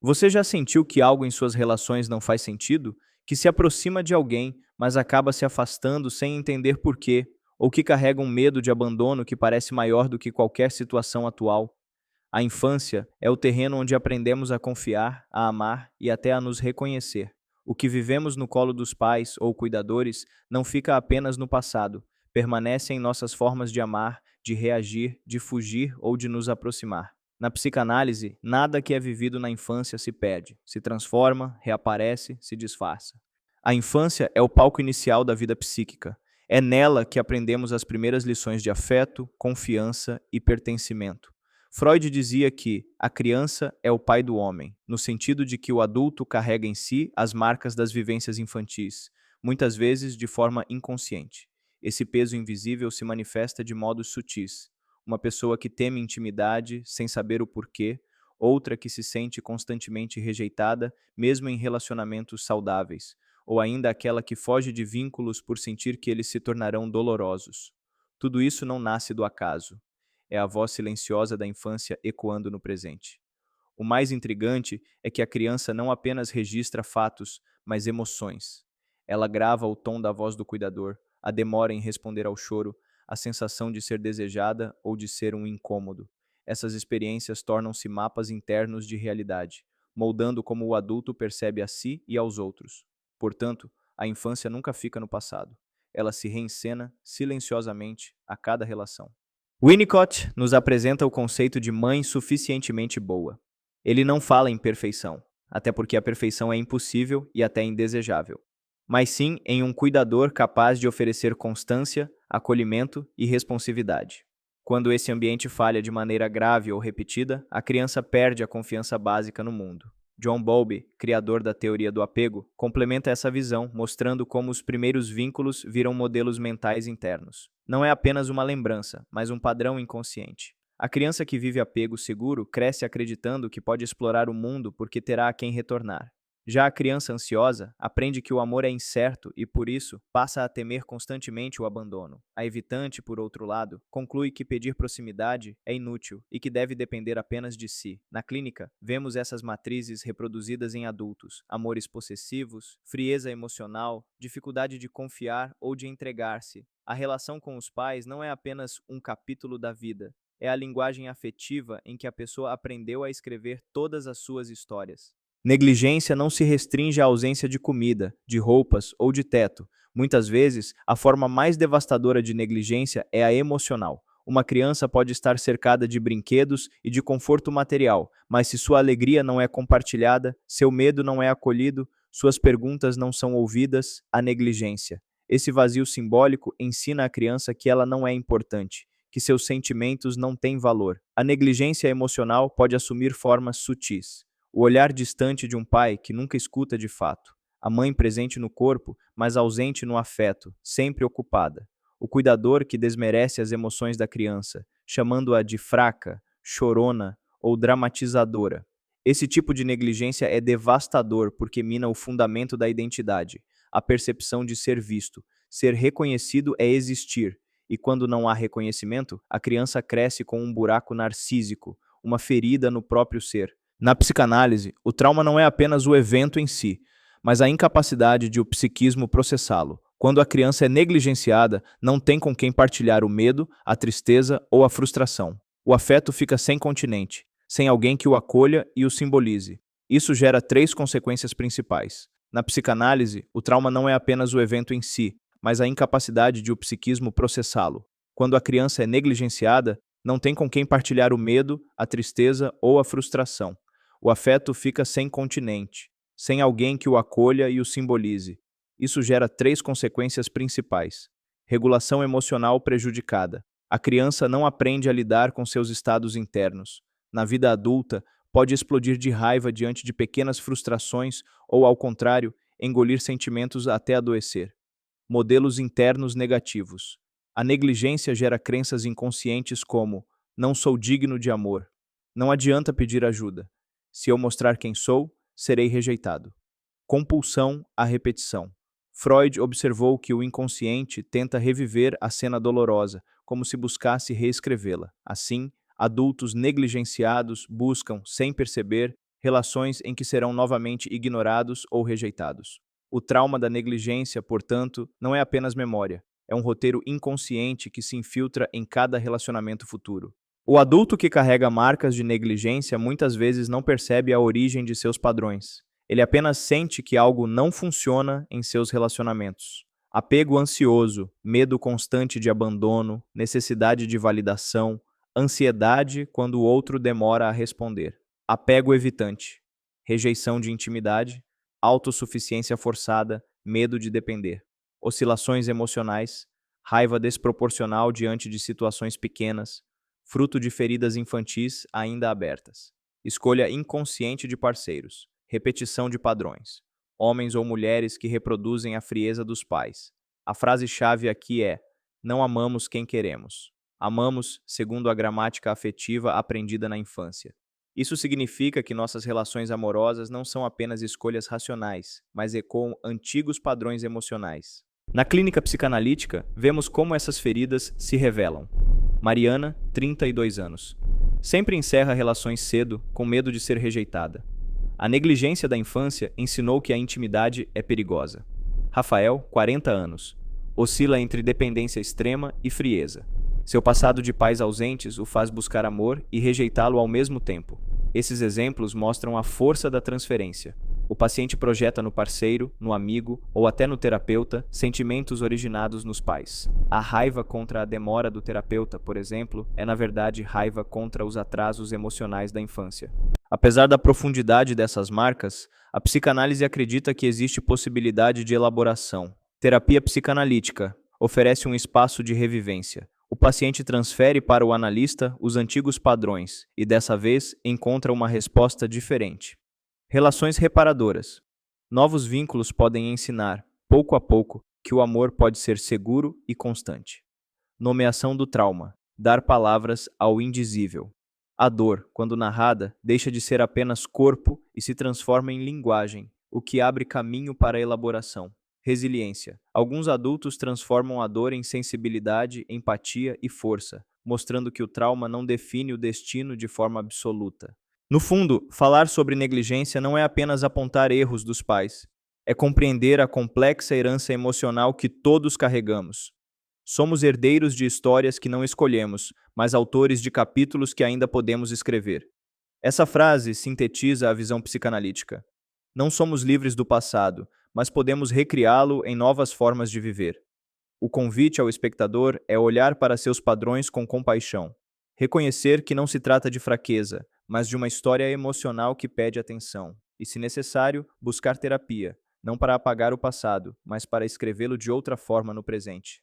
Você já sentiu que algo em suas relações não faz sentido? Que se aproxima de alguém, mas acaba se afastando sem entender por quê? Ou que carrega um medo de abandono que parece maior do que qualquer situação atual? A infância é o terreno onde aprendemos a confiar, a amar e até a nos reconhecer. O que vivemos no colo dos pais ou cuidadores não fica apenas no passado, permanece em nossas formas de amar, de reagir, de fugir ou de nos aproximar. Na psicanálise, nada que é vivido na infância se perde, se transforma, reaparece, se disfarça. A infância é o palco inicial da vida psíquica. É nela que aprendemos as primeiras lições de afeto, confiança e pertencimento. Freud dizia que a criança é o pai do homem, no sentido de que o adulto carrega em si as marcas das vivências infantis, muitas vezes de forma inconsciente. Esse peso invisível se manifesta de modos sutis. Uma pessoa que teme intimidade sem saber o porquê, outra que se sente constantemente rejeitada, mesmo em relacionamentos saudáveis, ou ainda aquela que foge de vínculos por sentir que eles se tornarão dolorosos. Tudo isso não nasce do acaso. É a voz silenciosa da infância ecoando no presente. O mais intrigante é que a criança não apenas registra fatos, mas emoções. Ela grava o tom da voz do cuidador, a demora em responder ao choro, a sensação de ser desejada ou de ser um incômodo. Essas experiências tornam-se mapas internos de realidade, moldando como o adulto percebe a si e aos outros. Portanto, a infância nunca fica no passado. Ela se reencena silenciosamente a cada relação. Winnicott nos apresenta o conceito de mãe suficientemente boa. Ele não fala em perfeição, até porque a perfeição é impossível e até indesejável, mas sim em um cuidador capaz de oferecer constância, acolhimento e responsividade. Quando esse ambiente falha de maneira grave ou repetida, a criança perde a confiança básica no mundo. John Bowlby, criador da teoria do apego, complementa essa visão, mostrando como os primeiros vínculos viram modelos mentais internos. Não é apenas uma lembrança, mas um padrão inconsciente. A criança que vive apego seguro cresce acreditando que pode explorar o mundo porque terá a quem retornar. Já a criança ansiosa aprende que o amor é incerto e, por isso, passa a temer constantemente o abandono. A evitante, por outro lado, conclui que pedir proximidade é inútil e que deve depender apenas de si. Na clínica, vemos essas matrizes reproduzidas em adultos: amores possessivos, frieza emocional, dificuldade de confiar ou de entregar-se. A relação com os pais não é apenas um capítulo da vida, é a linguagem afetiva em que a pessoa aprendeu a escrever todas as suas histórias. Negligência não se restringe à ausência de comida, de roupas ou de teto. Muitas vezes, a forma mais devastadora de negligência é a emocional. Uma criança pode estar cercada de brinquedos e de conforto material, mas se sua alegria não é compartilhada, seu medo não é acolhido, suas perguntas não são ouvidas, há negligência. Esse vazio simbólico ensina à criança que ela não é importante, que seus sentimentos não têm valor. A negligência emocional pode assumir formas sutis: o olhar distante de um pai que nunca escuta de fato, a mãe presente no corpo, mas ausente no afeto, sempre ocupada, o cuidador que desmerece as emoções da criança, chamando-a de fraca, chorona ou dramatizadora. Esse tipo de negligência é devastador porque mina o fundamento da identidade, a percepção de ser visto. Ser reconhecido é existir, e quando não há reconhecimento, a criança cresce com um buraco narcísico, uma ferida no próprio ser. Na psicanálise, o trauma não é apenas o evento em si, mas a incapacidade de o psiquismo processá-lo. Quando a criança é negligenciada, não tem com quem partilhar o medo, a tristeza ou a frustração. O afeto fica sem continente, sem alguém que o acolha e o simbolize. Isso gera três consequências principais. Na psicanálise, o trauma não é apenas o evento em si, mas a incapacidade de o psiquismo processá-lo. Quando a criança é negligenciada, não tem com quem partilhar o medo, a tristeza ou a frustração. O afeto fica sem continente, sem alguém que o acolha e o simbolize. Isso gera três consequências principais: regulação emocional prejudicada. A criança não aprende a lidar com seus estados internos. Na vida adulta, pode explodir de raiva diante de pequenas frustrações ou, ao contrário, engolir sentimentos até adoecer. Modelos internos negativos. A negligência gera crenças inconscientes como: não sou digno de amor. Não adianta pedir ajuda. Se eu mostrar quem sou, serei rejeitado. Compulsão à repetição. Freud observou que o inconsciente tenta reviver a cena dolorosa, como se buscasse reescrevê-la. Assim, adultos negligenciados buscam, sem perceber, relações em que serão novamente ignorados ou rejeitados. O trauma da negligência, portanto, não é apenas memória, é um roteiro inconsciente que se infiltra em cada relacionamento futuro. O adulto que carrega marcas de negligência muitas vezes não percebe a origem de seus padrões. Ele apenas sente que algo não funciona em seus relacionamentos. Apego ansioso, medo constante de abandono, necessidade de validação, ansiedade quando o outro demora a responder. Apego evitante, rejeição de intimidade, autossuficiência forçada, medo de depender. Oscilações emocionais, raiva desproporcional diante de situações pequenas, fruto de feridas infantis ainda abertas. Escolha inconsciente de parceiros, repetição de padrões. Homens ou mulheres que reproduzem a frieza dos pais. A frase-chave aqui é: não amamos quem queremos. Amamos segundo a gramática afetiva aprendida na infância. Isso significa que nossas relações amorosas não são apenas escolhas racionais, mas ecoam antigos padrões emocionais. Na clínica psicanalítica, vemos como essas feridas se revelam. Mariana, 32 anos. Sempre encerra relações cedo, com medo de ser rejeitada. A negligência da infância ensinou que a intimidade é perigosa. Rafael, 40 anos. Oscila entre dependência extrema e frieza. Seu passado de pais ausentes o faz buscar amor e rejeitá-lo ao mesmo tempo. Esses exemplos mostram a força da transferência. O paciente projeta no parceiro, no amigo ou até no terapeuta sentimentos originados nos pais. A raiva contra a demora do terapeuta, por exemplo, é na verdade raiva contra os atrasos emocionais da infância. Apesar da profundidade dessas marcas, a psicanálise acredita que existe possibilidade de elaboração. Terapia psicanalítica oferece um espaço de revivência. O paciente transfere para o analista os antigos padrões e, dessa vez, encontra uma resposta diferente. Relações reparadoras. Novos vínculos podem ensinar, pouco a pouco, que o amor pode ser seguro e constante. Nomeação do trauma. Dar palavras ao indizível. A dor, quando narrada, deixa de ser apenas corpo e se transforma em linguagem, o que abre caminho para a elaboração. Resiliência. Alguns adultos transformam a dor em sensibilidade, empatia e força, mostrando que o trauma não define o destino de forma absoluta. No fundo, falar sobre negligência não é apenas apontar erros dos pais, é compreender a complexa herança emocional que todos carregamos. Somos herdeiros de histórias que não escolhemos, mas autores de capítulos que ainda podemos escrever. Essa frase sintetiza a visão psicanalítica. Não somos livres do passado, mas podemos recriá-lo em novas formas de viver. O convite ao espectador é olhar para seus padrões com compaixão, reconhecer que não se trata de fraqueza, mas de uma história emocional que pede atenção, e, se necessário, buscar terapia, não para apagar o passado, mas para escrevê-lo de outra forma no presente.